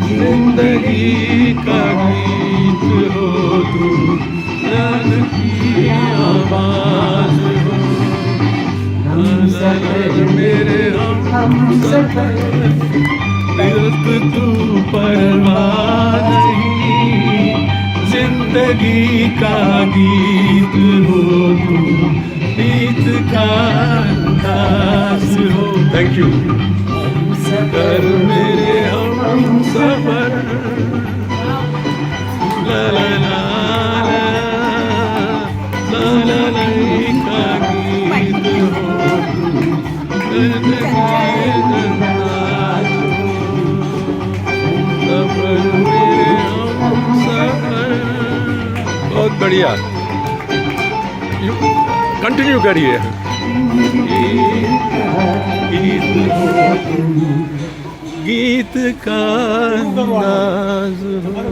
जिंदगी का गीत हो तुम, जान की आवाज हो। हमसफर मेरे हमसफर, दिल तू परवाह नहीं, जिंदगी का गीत हो तुम, गीत का अंदाज हो। Thank you. कर मेरे हमसफर, ला ला ला ला ला ला का गीत हो सफर मेरे हमसफर। बहुत बढ़िया, कंटिन्यू करिए। गीत का अंदाज हो।